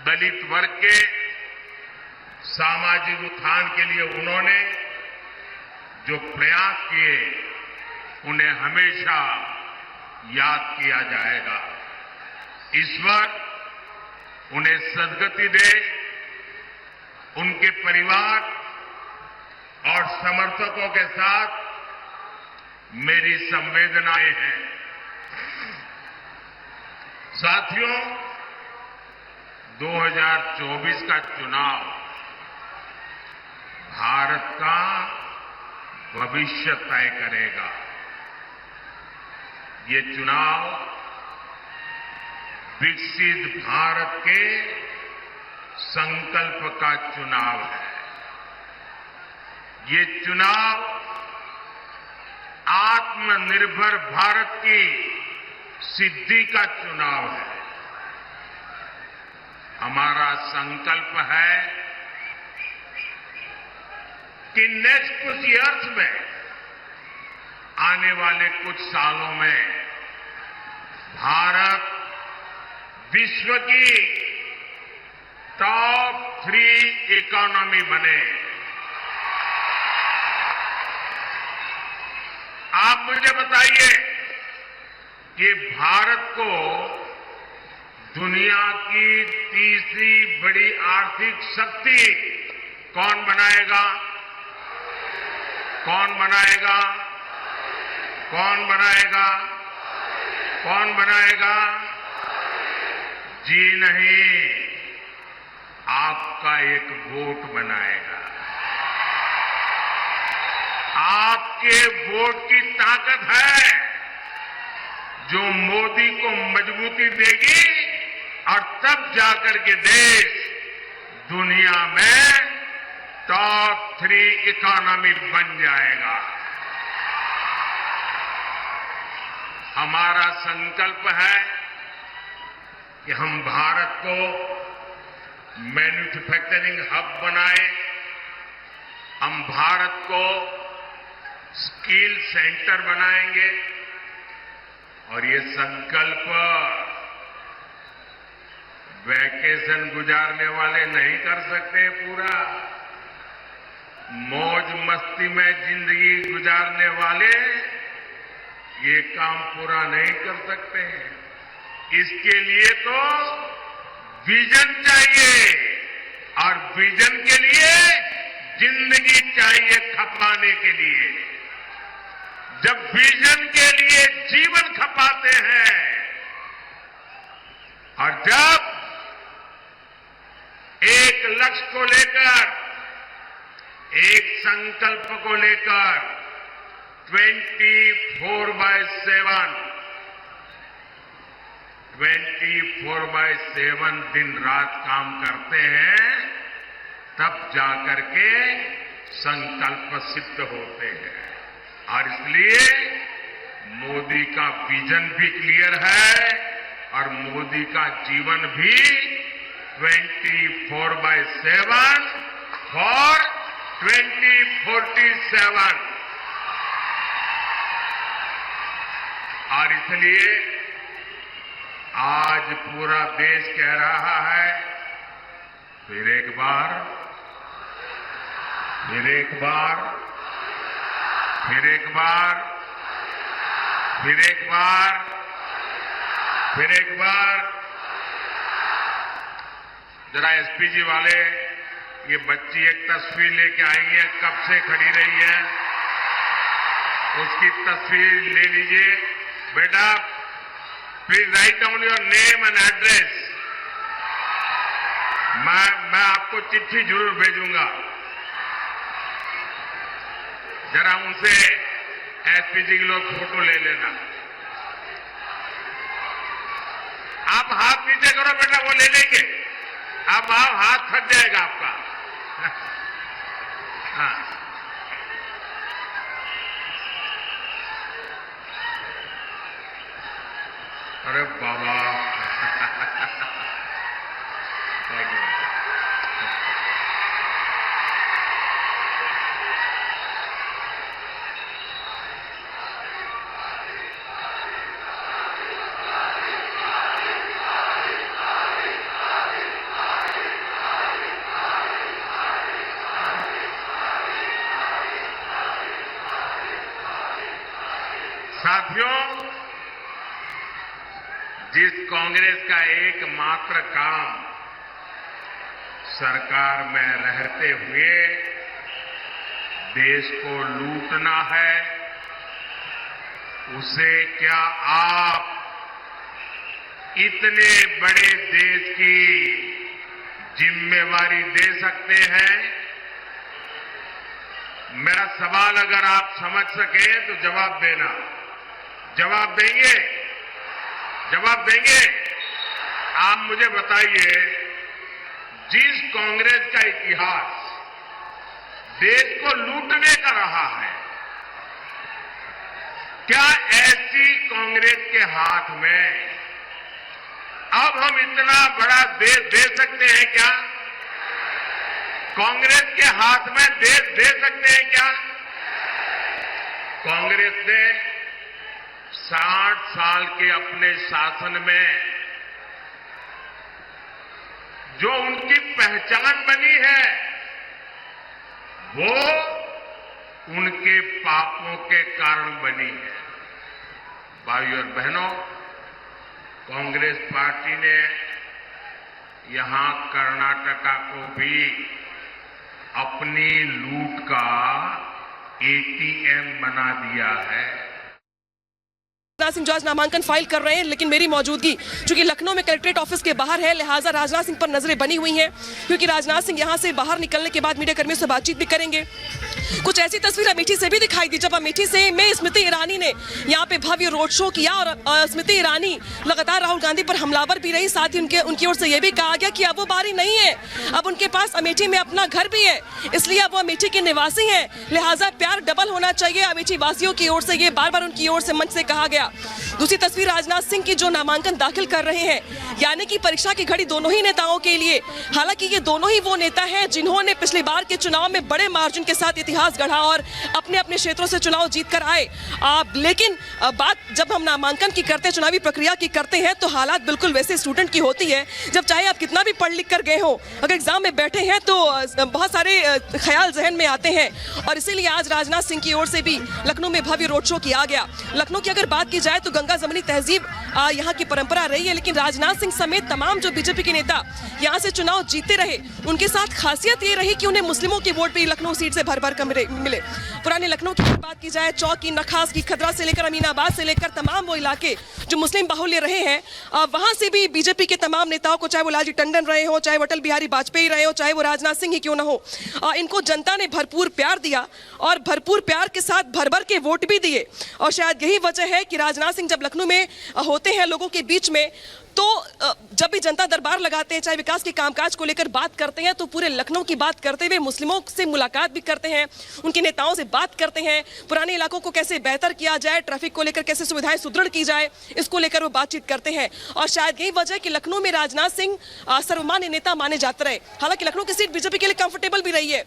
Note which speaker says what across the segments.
Speaker 1: दलित वर्ग के सामाजिक उत्थान के लिए उन्होंने जो प्रयास किए उन्हें हमेशा याद किया जाएगा। ईश्वर उन्हें सद्गति दे। उनके परिवार और समर्थकों के साथ मेरी संवेदनाएं हैं। साथियों, 2024 का चुनाव भारत का भविष्य तय करेगा। ये चुनाव विकसित भारत के संकल्प का चुनाव है। ये चुनाव आत्मनिर्भर भारत की सिद्धि का चुनाव है। हमारा संकल्प है कि नेक्स्ट कुछ ईयर्स में, आने वाले कुछ सालों में भारत विश्व की टॉप 3 इकोनॉमी बने। आप मुझे बताइए कि भारत को दुनिया की तीसरी बड़ी आर्थिक शक्ति कौन बनाएगा? कौन बनाएगा? कौन बनाएगा? कौन बनाएगा? जी नहीं, आपका एक वोट बनाएगा। आपके वोट की ताकत है जो मोदी को मजबूती देगी और तब जाकर के देश दुनिया में टॉप 3 इकोनॉमी बन जाएगा। हमारा संकल्प है कि हम भारत को मैन्युफैक्चरिंग हब बनाएं। हम भारत को स्किल सेंटर बनाएंगे और ये संकल्प वैकेशन गुजारने वाले नहीं कर सकते पूरा। मौज मस्ती में जिंदगी गुजारने वाले ये काम पूरा नहीं कर सकते हैं। इसके लिए तो विजन चाहिए और विजन के लिए जिंदगी चाहिए खपाने के लिए। जब विजन के लिए जीवन खपाते हैं और जब एक लक्ष्य को लेकर, एक संकल्प को लेकर 24/7 दिन रात काम करते हैं, तब जाकर के संकल्प सिद्ध होते हैं। और इसलिए मोदी का विजन भी क्लियर है और मोदी का जीवन भी 24/7 फॉर 2047। और इसलिए आज पूरा देश कह रहा है, फिर एक बार, फिर एक बार, फिर एक बार, फिर एक बार, फिर एक बार। जरा एसपीजी वाले, ये बच्ची एक तस्वीर लेके आई है, कब से खड़ी रही है, उसकी तस्वीर ले लीजिए। बेटा, please write down your name and address. मैं आपको चिट्ठी जरूर भेजूंगा। जरा उनसे एसपीजी के लोग फोटो ले लेना। आप हाथ नीचे करो बेटा, वो ले लेंगे। अब आप हाथ थक जाएगा आपका। हाँ, अरे बाबा थैंक यू। साथियों, जिस कांग्रेस का एकमात्र काम सरकार में रहते हुए देश को लूटना है, उसे क्या आप इतने बड़े देश की जिम्मेवारी दे सकते हैं? मेरा सवाल अगर आप समझ सके तो जवाब देना। जवाब देंगे? जवाब देंगे? आप मुझे बताइए, जिस कांग्रेस का इतिहास देश को लूटने का रहा है, क्या ऐसी कांग्रेस के हाथ में अब हम इतना बड़ा देश दे सकते हैं क्या? कांग्रेस के हाथ में देश दे सकते हैं क्या? कांग्रेस ने 60 साल के अपने शासन में जो उनकी पहचान बनी है, वो उनके पापों के कारण बनी है। भाइयों और बहनों, कांग्रेस पार्टी ने यहां कर्नाटका को भी अपनी लूट का एटीएम बना दिया है।
Speaker 2: राजनाथ सिंह जो आज नामांकन फाइल कर रहे हैं, लेकिन मेरी मौजूदगी चूंकि लखनऊ में कलेक्ट्रेट ऑफिस के बाहर है, लिहाजा राजनाथ सिंह पर नजरें बनी हुई हैं, क्योंकि राजनाथ सिंह यहां से बाहर निकलने के बाद मीडिया कर्मियों से बातचीत भी करेंगे। कुछ ऐसी तस्वीर अमेठी से भी दिखाई दी, जब अमेठी से में स्मृति ईरानी ने यहाँ पे भव्य रोड शो किया और स्मृति ईरानी लगातार राहुल गांधी पर हमलावर भी रही। साथ ही उनकी ओर से यह भी कहा गया कि अब वो बारी नहीं है, अब उनके पास अमेठी में अपना घर भी है, इसलिए अब वो अमेठी के निवासी हैं, लिहाजा प्यार डबल होना चाहिए अमेठी वासियों की ओर से, ये बार बार उनकी ओर से मंच से कहा गया। दूसरी तस्वीर राजनाथ सिंह की जो नामांकन दाखिल कर रहे हैं, यानी कि परीक्षा की घड़ी दोनों ही नेताओं के लिए। हालांकि ये दोनों ही वो नेता हैं जिन्होंने पिछली बार के चुनाव में बड़े मार्जिन के साथ इतिहास गढ़ा और अपने अपने क्षेत्रों से चुनाव जीत कर आए। लेकिन बात जब हम नामांकन की करते हैं, चुनावी प्रक्रिया की करते हैं, तो हालात बिल्कुल वैसे स्टूडेंट की होती है। जब चाहे आप कितना भी पढ़ लिख कर गए हो, अगर एग्जाम में बैठे हैं तो बहुत सारे ख्याल जहन में आते हैं, और इसीलिए आज राजनाथ सिंह की ओर से भी लखनऊ में भव्य रोड शो किया गया। लखनऊ की अगर बात की जाए तो गंगा जमनी तहजीब यहाँ की परंपरा रही है, लेकिन राजनाथ सिंह समेत तमाम जो बीजेपी के नेता यहाँ से चुनाव जीते रहे, उनके साथ खासियत ये रही कि उन्हें मुस्लिमों की वोट भी लखनऊ सीट से भर भर कर मिले। पुराने लखनऊ की बात की जाए, चौक की, नखास की, खदरा से लेकर अमीनाबाद से लेकर तमाम वो इलाके जो मुस्लिम बाहुल्य रहे हैं, वहां से भी बीजेपी के तमाम नेताओं को, चाहे वो लालजी टंडन रहे हो, चाहे वो अटल बिहारी वाजपेयी रहे हो, चाहे वो राजनाथ सिंह ही क्यों न हो, इनको जनता ने भरपूर प्यार दिया और भरपूर प्यार के साथ भर भर के वोट भी दिए। और शायद यही वजह है कि राजनाथ सिंह जब लखनऊ में होते हैं लोगों के बीच में, तो जब भी जनता दरबार लगाते हैं, चाहे विकास के कामकाज को लेकर बात करते हैं, तो पूरे लखनऊ की बात करते हुए मुस्लिमों से मुलाकात भी करते हैं, उनके नेताओं से बात करते हैं, पुराने इलाकों को कैसे बेहतर किया जाए, ट्रैफिक को लेकर कैसे सुविधाएं सुदृढ़ की जाए, इसको लेकर वो बातचीत करते हैं। और शायद यही वजह कि लखनऊ में राजनाथ सिंह सर्वमान्य नेता माने जाते रहे। हालांकि लखनऊ की सीट बीजेपी के लिए कंफर्टेबल भी रही है।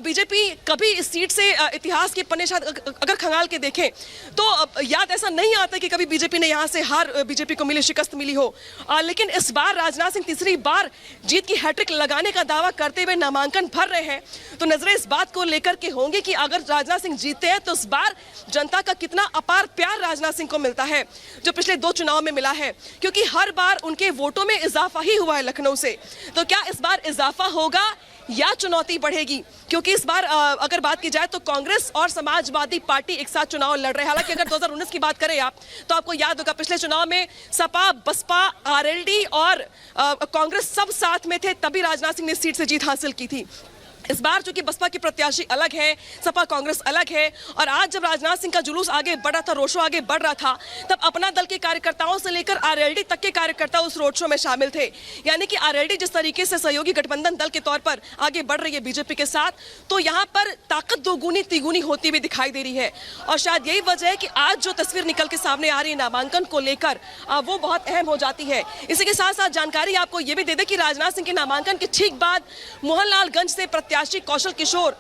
Speaker 2: बीजेपी कभी इस सीट से इतिहास के पन्ने शायद अगर खंगाल के देखें तो याद ऐसा नहीं आता कि कभी बीजेपी ने यहाँ से हार बीजेपी को मिली, शिकस्त मिली हो। लेकिन इस बार राजनाथ सिंह तीसरी बार जीत की हैट्रिक लगाने का दावा करते हुए नामांकन भर रहे हैं, तो नजरें इस बात को लेकर के होंगी कि अगर राजनाथ सिंह जीतते हैं तो इस बार जनता का कितना अपार प्यार राजनाथ सिंह को मिलता है, जो पिछले 2 चुनाव में मिला है, क्योंकि हर बार उनके वोटों में इजाफा ही हुआ है लखनऊ से। तो क्या इस बार इजाफा होगा या चुनौती बढ़ेगी? क्योंकि इस बार अगर बात की जाए तो कांग्रेस और समाजवादी पार्टी एक साथ चुनाव लड़ रहे हैं। हालांकि अगर 2019 की बात करें आप, तो आपको याद होगा पिछले चुनाव में सपा, बसपा, आरएलडी और कांग्रेस सब साथ में थे, तभी राजनाथ सिंह ने सीट से जीत हासिल की थी। इस बार चूंकि बसपा की प्रत्याशी अलग है, सपा कांग्रेस अलग है, और आज जब राजनाथ सिंह का जुलूस आगे बढ़ रहा था, रोड शो आगे बढ़ रहा था, तब अपना दल के कार्यकर्ताओं से लेकर आरएलडी तक के कार्यकर्ता उस रोड शो में शामिल थे। यानी कि आरएलडी जिस तरीके से सहयोगी गठबंधन दल के तौर पर आगे बढ़ रही है बीजेपी के साथ, तो यहाँ पर ताकत दोगुनी तिगुनी होती हुई दिखाई दे रही है। और शायद यही वजह है कि आज जो तस्वीर निकल के सामने आ रही है नामांकन को लेकर, वो बहुत अहम हो जाती है। इसी के साथ साथ जानकारी आपको ये भी दे दें कि राजनाथ सिंह के नामांकन के ठीक बाद मोहनलालगंज से प्रत्याशी कौशल किशोर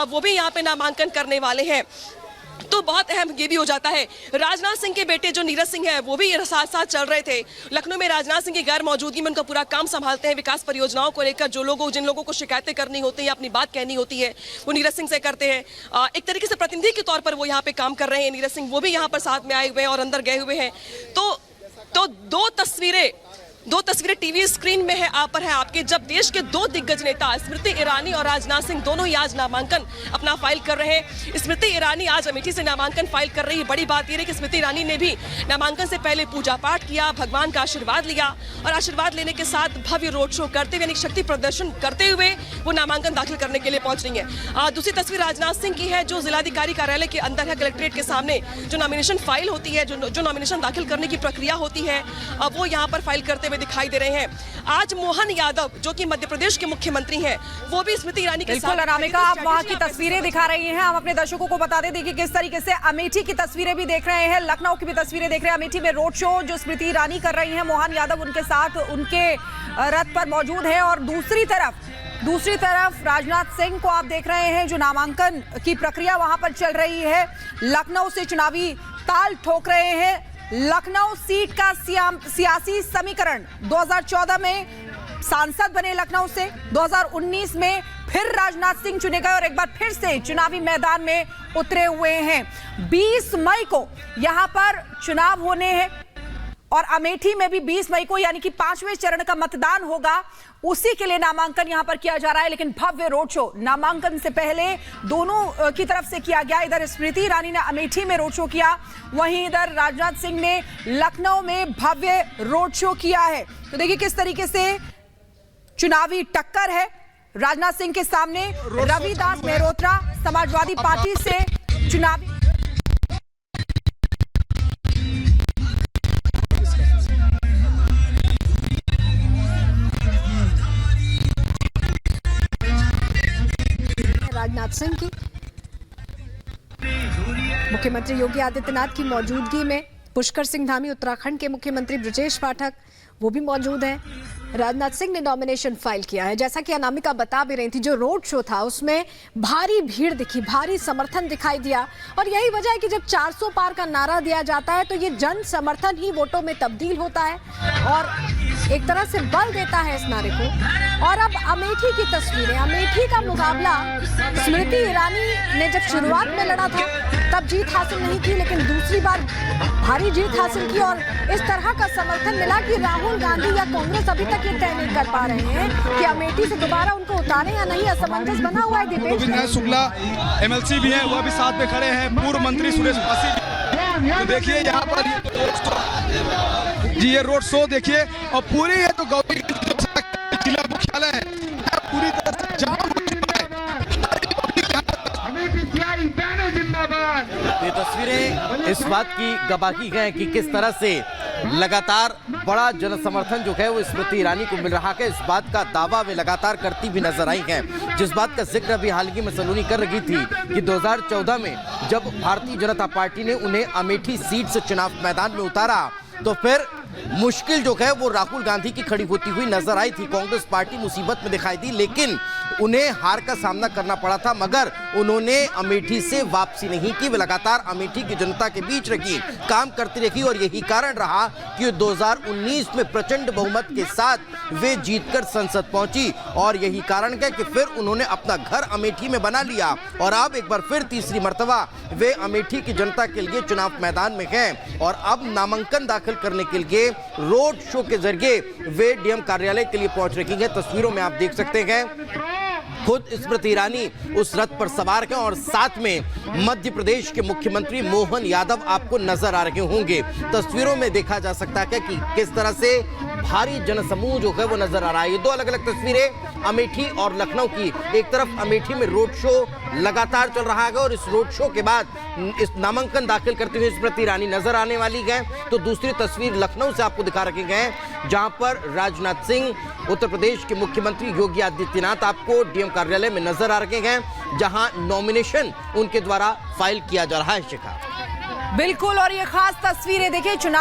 Speaker 2: वो भी यहाँ पे नामांकन करने वाले हैं। तो बहुत अहम ये भी हो जाता है। राजनाथ सिंह के बेटे जो नीरज सिंह है वो भी साथ साथ चल रहे थे लखनऊ में। राजनाथ सिंह की गैर मौजूदगी में उनका पूरा काम संभालते हैं। विकास परियोजनाओं को लेकर जिन लोगों को शिकायतें करनी होती है, अपनी बात कहनी होती है, वो नीरज सिंह से करते हैं। एक तरीके से प्रतिनिधि के तौर पर वो यहाँ पे काम कर रहे हैं नीरज सिंह, वो भी यहाँ पर साथ में आए हुए हैं और अंदर गए हुए हैं। तो दो तस्वीरें टीवी स्क्रीन में है आप पर है आपके, जब देश के दो दिग्गज नेता स्मृति ईरानी और राजनाथ सिंह दोनों ही आज नामांकन अपना फाइल कर रहे हैं। स्मृति ईरानी आज अमेठी से नामांकन फाइल कर रही है। बड़ी बात यह है कि स्मृति ईरानी ने भी नामांकन से पहले पूजा पाठ किया, भगवान का आशीर्वाद लिया और आशीर्वाद लेने के साथ भव्य रोड शो करते हुए, शक्ति प्रदर्शन करते हुए वो नामांकन दाखिल करने के लिए पहुंच रही है। दूसरी तस्वीर राजनाथ सिंह की है जो जिलाधिकारी कार्यालय के अंदर है, कलेक्ट्रेट के सामने जो नॉमिनेशन फाइल होती है, जो नॉमिनेशन दाखिल करने की प्रक्रिया होती है, वो यहाँ पर फाइल करते हुए दिखाई दे रहे हैं। आज मोहन यादव जो कि मध्य प्रदेश के मुख्यमंत्री हैं, वो भी स्मृति ईरानी के साथ।
Speaker 3: अनामिका, आप वहां की तस्वीरें दिखा रही हैं, हम अपने दर्शकों को बता दें। देखिए किस तरीके से अमेठी की तस्वीरें भी देख रहे हैं, लखनऊ की भी तस्वीरें देख रहे हैं। अमेठी में रोड शो जो स्मृति ईरानी कर रही हैं, मोहन यादव उनके साथ उनके रथ पर मौजूद है और दूसरी तरफ राजनाथ सिंह को आप देख रहे हैं जो नामांकन की प्रक्रिया वहां पर चल रही है। लखनऊ से चुनावी ताल ठोक रहे हैं। लखनऊ सीट का सियासी समीकरण 2014 में सांसद बने लखनऊ से, 2019 में फिर राजनाथ सिंह चुने गए और एक बार फिर से चुनावी मैदान में उतरे हुए हैं। 20 मई को यहां पर चुनाव होने हैं और अमेठी में भी 20 मई को यानी कि 5वें चरण का मतदान होगा, उसी के लिए नामांकन यहां पर किया जा रहा है। लेकिन भव्य रोड शो नामांकन से पहले दोनों की तरफ से किया गया। इधर स्मृति ईरानी ने अमेठी में रोड शो किया, वहीं इधर राजनाथ सिंह ने लखनऊ में भव्य रोड शो किया है। तो देखिए किस तरीके से चुनावी टक्कर है। राजनाथ सिंह के सामने रविदास मेहरोत्रा समाजवादी पार्टी से चुनावी
Speaker 4: राजनाथ सिंह की मुख्यमंत्री योगी आदित्यनाथ की मौजूदगी में पुष्कर सिंह धामी, उत्तराखंड के मुख्यमंत्री ब्रजेश पाठक वो भी मौजूद हैं। राजनाथ सिंह ने नॉमिनेशन फाइल किया है। जैसा कि अनामिका बता भी रही थी, जो रोड शो था उसमें भारी भीड़ दिखी, भारी समर्थन दिखाई दिया और यही वजह है कि जब 400 पार का नारा दिया जाता है तो ये जन समर्थन ही वोटों में तब्दील होता है और एक तरह से बल देता है इस नारे को। और अब अमेठी की तस्वीरें, अमेठी का मुकाबला स्मृति ईरानी ने जब शुरुआत में लड़ा था तब जीत हासिल नहीं की, लेकिन दूसरी बार भारी जीत हासिल की और इस तरह का समर्थन मिला कि राहुल गांधी या कांग्रेस अभी तक ये तय नहीं कर पा रहे हैं कि अमेठी से दोबारा उनको उतारे या नहीं। असमंजस बना हुआ है।
Speaker 5: दीपेश शुक्ला MLC भी है, वह भी साथ में खड़े हैं, पूर्व मंत्री सुरेश पासी। तो देखिए यहाँ पर ये रोड शो देखिए और पूरी ये तो गौरी जिला मुख्यालय है, पूरी तरह से जाम हो चुका है।
Speaker 6: ये तस्वीरें इस बात की गवाही है कि किस तरह से लगातार बड़ा जन समर्थन जो है वो स्मृति ईरानी को मिल रहा है। इस बात का दावा वे लगातार करती भी नजर आई हैं। जिस बात का जिक्र अभी हाल ही में सलोनी कर रही थी कि 2014 में जब भारतीय जनता पार्टी ने उन्हें अमेठी सीट से चुनाव मैदान में उतारा तो फिर मुश्किल जो है वो राहुल गांधी की खड़ी होती हुई नजर आई थी। कांग्रेस पार्टी मुसीबत में दिखाई दी, लेकिन उन्हें हार का सामना करना पड़ा था, मगर उन्होंने अमेठी से वापसी नहीं की। वे लगातार अमेठी की जनता के बीच रही, काम करती रही और यही कारण रहा कि 2019 में प्रचंड बहुमत के साथ वे जीतकर संसद पहुंची और यही कारण है कि फिर उन्होंने अपना घर अमेठी में बना लिया और अब एक बार फिर तीसरी मर्तबा वे अमेठी की जनता के लिए चुनाव मैदान में हैं और अब नामांकन दाखिल करने के लिए रोड शो के जरिए वे डीएम कार्यालय के लिए पहुंच रही हैं। तस्वीरों में आप देख सकते हैं खुद स्मृति ईरानी उस रथ पर सवार हैं और साथ में मध्य प्रदेश के मुख्यमंत्री मोहन यादव आपको नजर आ रहे होंगे। तस्वीरों में देखा जा सकता है कि किस तरह से भारी जनसमूह जो है वो नजर आ रहा है। ये दो अलग अलग तस्वीरें अमेठी और लखनऊ की। एक तरफ अमेठी में रोड शो लगातार चल रहा है और इस रोड शो के बाद इस नामांकन दाखिल करते हुए स्मृति ईरानी नजर आने वाली है। तो दूसरी तस्वीर लखनऊ से आपको दिखा रखे गए जहां पर राजनाथ सिंह, उत्तर प्रदेश के मुख्यमंत्री योगी आदित्यनाथ आपको डीएम कार्यालय में नजर आ रहे हैं जहां नॉमिनेशन उनके द्वारा फाइल किया जा रहा है। शिखा
Speaker 3: बिल्कुल, और ये खास तस्वीरें देखिए चुनाव